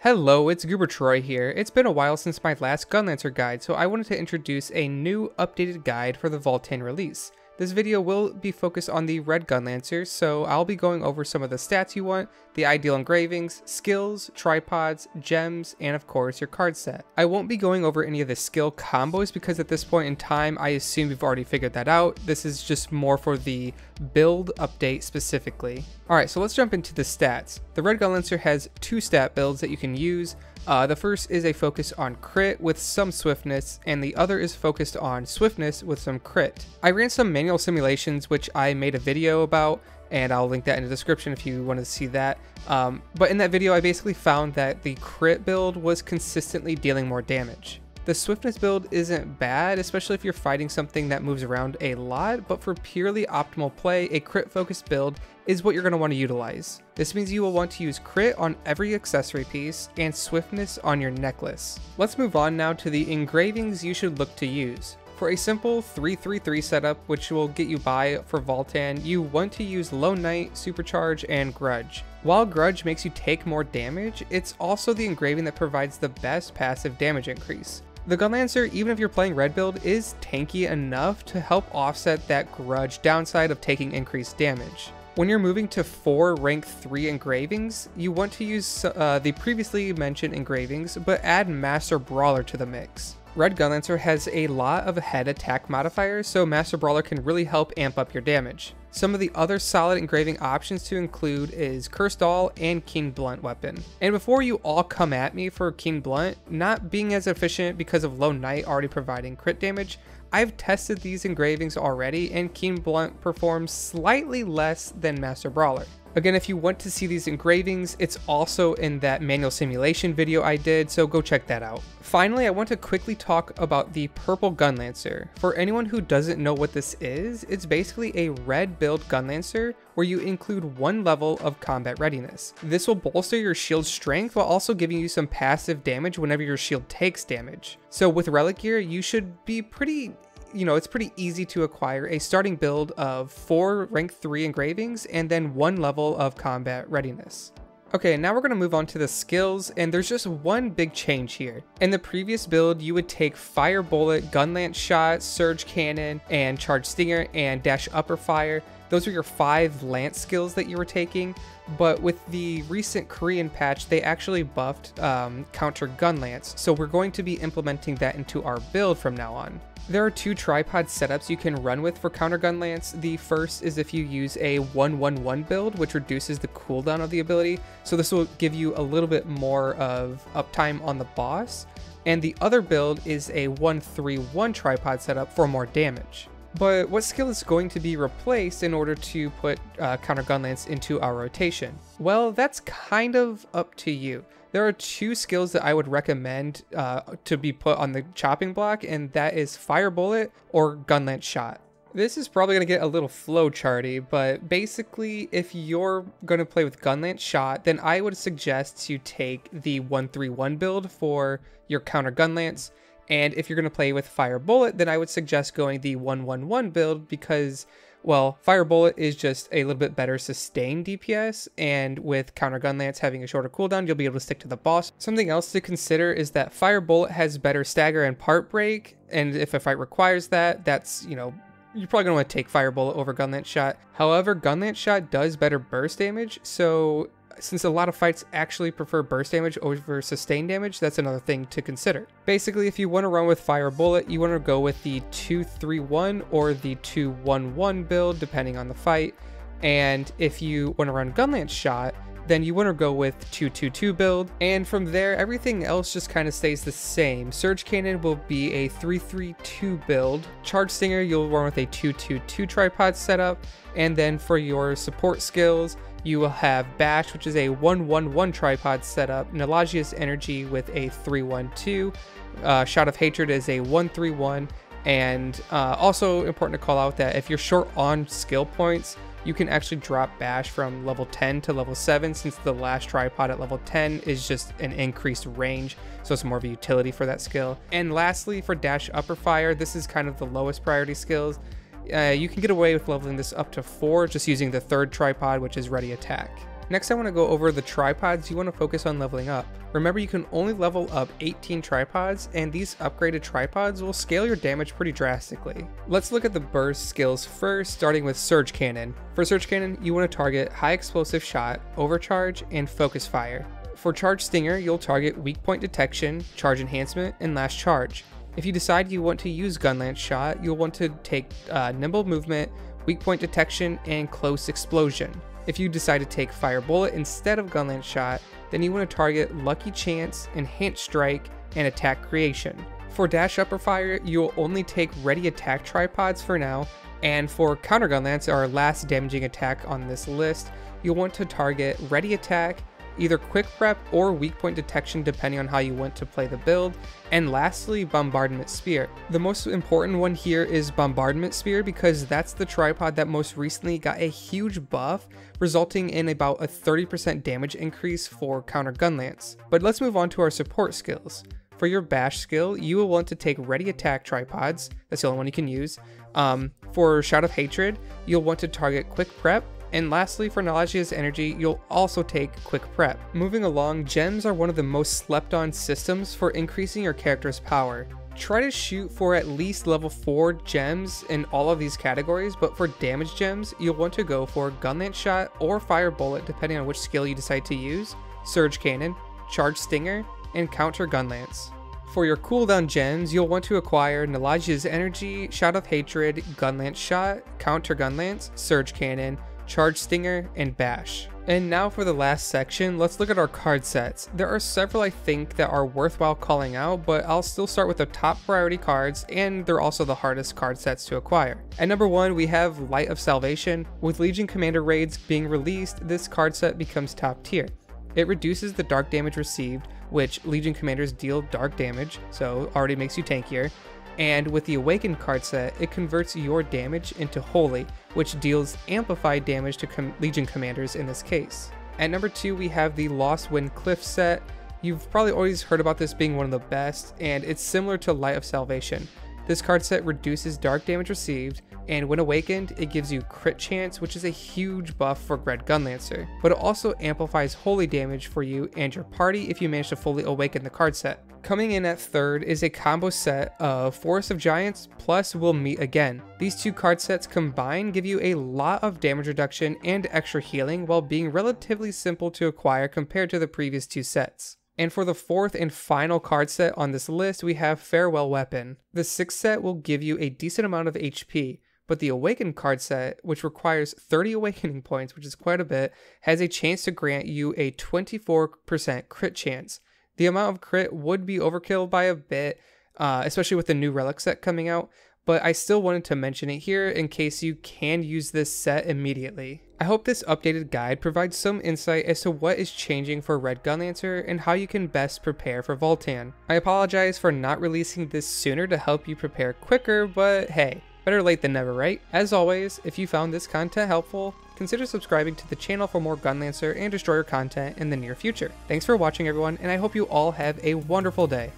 Hello, it's Goober Troy here. It's been a while since my last Gunlancer guide, so I wanted to introduce a new updated guide for the Valtan release. This video will be focused on the red Gunlancer, so I'll be going over some of the stats you want, the ideal engravings, skills, tripods, gems, and of course your card set. I won't be going over any of the skill combos because at this point in time I assume you've already figured that out. This is just more for the build update specifically. Alright, so let's jump into the stats. The red Gunlancer has two stat builds that you can use. The first is a focus on crit with some swiftness, and the other is focused on swiftness with some crit. I ran some manual simulations which I made a video about, and I'll link that in the description if you want to see that. But in that video I basically found that the crit build was consistently dealing more damage. The swiftness build isn't bad, especially if you're fighting something that moves around a lot, but for purely optimal play, a crit focused build is what you're going to want to utilize. This means you will want to use crit on every accessory piece and swiftness on your necklace. Let's move on now to the engravings you should look to use. For a simple 3-3-3 setup, which will get you by for Valtan, you want to use Lone Knight, Supercharge, and Grudge. While Grudge makes you take more damage, it's also the engraving that provides the best passive damage increase. The Gunlancer, even if you're playing red build, is tanky enough to help offset that Grudge downside of taking increased damage. When you're moving to 4 rank 3 engravings, you want to use the previously mentioned engravings, but add Master Brawler to the mix. Red Gunlancer has a lot of head attack modifiers, so Master Brawler can really help amp up your damage. Some of the other solid engraving options to include is Cursed Doll and Keen Blunt weapon. And before you all come at me for Keen Blunt not being as efficient because of Lone Knight already providing crit damage, I've tested these engravings already and Keen Blunt performs slightly less than Master Brawler. Again, if you want to see these engravings, it's also in that manual simulation video I did, so go check that out. Finally, I want to quickly talk about the purple Gunlancer. For anyone who doesn't know what this is, it's basically a red build Gunlancer where you include 1 level of combat readiness. This will bolster your shield strength while also giving you some passive damage whenever your shield takes damage. So with relic gear, you should be it's pretty easy to acquire a starting build of 4 rank 3 engravings and then 1 level of combat readiness. Okay, now we're going to move on to the skills, and there's just one big change here. In the previous build, you would take Fire Bullet, Gunlance Shot, Surge Cannon, and Charge Stinger, and Dash Upper Fire. Those are your 5 lance skills that you were taking, but with the recent Korean patch, they actually buffed Counter Gunlance, so we're going to be implementing that into our build from now on. There are 2 tripod setups you can run with for Counter Gunlance. The first is if you use a 1-1-1 build, which reduces the cooldown of the ability, so this will give you a little bit more of uptime on the boss. And the other build is a 1-3-1 tripod setup for more damage. But what skill is going to be replaced in order to put Counter Gunlance into our rotation? Well, that's kind of up to you. There are 2 skills that I would recommend to be put on the chopping block, and that is Fire Bullet or Gunlance Shot. This is probably going to get a little flowcharty, but basically if you're going to play with Gunlance Shot, then I would suggest to take the 1-3-1 build for your Counter Gunlance. And if you're going to play with Fire Bullet, then I would suggest going the 1-1-1 build because, well, Fire Bullet is just a little bit better sustained DPS, and with Counter Gunlance having a shorter cooldown, you'll be able to stick to the boss. Something else to consider is that Fire Bullet has better stagger and part break, and if a fight requires that, that's, you're probably going to want to take Fire Bullet over Gunlance Shot. However, Gunlance Shot does better burst damage, so since a lot of fights actually prefer burst damage over sustained damage, that's another thing to consider. Basically, if you want to run with Fire Bullet, you want to go with the 2-3-1 or the 2-1-1 build, depending on the fight. And if you want to run Gunlance Shot, then you want to go with 2-2-2 build. And from there, everything else just kind of stays the same. Surge Cannon will be a 3-3-2 build. Charge Stinger, you'll run with a 2-2-2 tripod setup. And then for your support skills, you will have Bash, which is a 1-1-1 tripod setup, Nalagia's Energy with a 3-1-2, Shot of Hatred is a 1-3-1, and also important to call out that if you're short on skill points, you can actually drop Bash from level 10 to level 7 since the last tripod at level 10 is just an increased range, so it's more of a utility for that skill. And lastly, for Dash Upper Fire, this is kind of the lowest priority skills. You can get away with leveling this up to 4 just using the 3rd tripod, which is Ready Attack. Next, I want to go over the tripods you want to focus on leveling up. Remember, you can only level up 18 tripods, and these upgraded tripods will scale your damage pretty drastically. Let's look at the burst skills first, starting with Surge Cannon. For Surge Cannon, you want to target High Explosive Shot, Overcharge, and Focus Fire. For Charge Stinger, you'll target Weak Point Detection, Charge Enhancement, and Last Charge. If you decide you want to use Gunlance Shot, you'll want to take Nimble Movement, Weak Point Detection, and Close Explosion. If you decide to take Fire Bullet instead of Gunlance Shot, then you want to target Lucky Chance, Enhanced Strike, and Attack Creation. For Dash Upper Fire, you will only take Ready Attack tripods for now, and for Counter Gunlance, our last damaging attack on this list, you'll want to target Ready Attack, either Quick Prep or Weak Point Detection depending on how you want to play the build, and lastly, Bombardment Spear. The most important one here is Bombardment Spear because that's the tripod that most recently got a huge buff, resulting in about a 30% damage increase for Counter Gunlance. But let's move on to our support skills. For your Bash skill, you will want to take Ready Attack tripods, that's the only one you can use. For Shout of Hatred, you'll want to target Quick Prep, and lastly, for Nalajia's Energy, you'll also take Quick Prep. Moving along, gems are one of the most slept on systems for increasing your character's power. Try to shoot for at least level 4 gems in all of these categories, but for damage gems, you'll want to go for Gunlance Shot or Fire Bullet depending on which skill you decide to use, Surge Cannon, Charge Stinger, and Counter Gunlance. For your cooldown gems, you'll want to acquire Nalajia's Energy, Shout of Hatred, Gunlance Shot, Counter Gunlance, Surge Cannon, Charge Stinger, and Bash. And now for the last section, let's look at our card sets. There are several I think that are worthwhile calling out, but I'll still start with the top priority cards, and they're also the hardest card sets to acquire. At number 1, we have Light of Salvation. With Legion Commander raids being released, this card set becomes top tier. It reduces the dark damage received, which Legion Commanders deal dark damage, so already makes you tankier. And with the Awakened card set, it converts your damage into Holy, which deals amplified damage to Legion Commanders in this case. At number 2, we have the Lost Wind Cliff set. You've probably always heard about this being one of the best, and it's similar to Light of Salvation. This card set reduces dark damage received, and when awakened, it gives you crit chance, which is a huge buff for Red Gunlancer, but it also amplifies holy damage for you and your party if you manage to fully awaken the card set. Coming in at third is a combo set of Forest of Giants plus We'll Meet Again. These two card sets combined give you a lot of damage reduction and extra healing while being relatively simple to acquire compared to the previous two sets. And for the fourth and final card set on this list, we have Farewell Weapon. The sixth set will give you a decent amount of HP, but the Awakened card set, which requires 30 awakening points, which is quite a bit, has a chance to grant you a 24% crit chance. The amount of crit would be overkill by a bit, especially with the new relic set coming out, but I still wanted to mention it here in case you can use this set immediately. I hope this updated guide provides some insight as to what is changing for Red Gunlancer and how you can best prepare for Valtan. I apologize for not releasing this sooner to help you prepare quicker, but hey, better late than never, right? As always, if you found this content helpful, consider subscribing to the channel for more Gunlancer and Destroyer content in the near future. Thanks for watching everyone, and I hope you all have a wonderful day.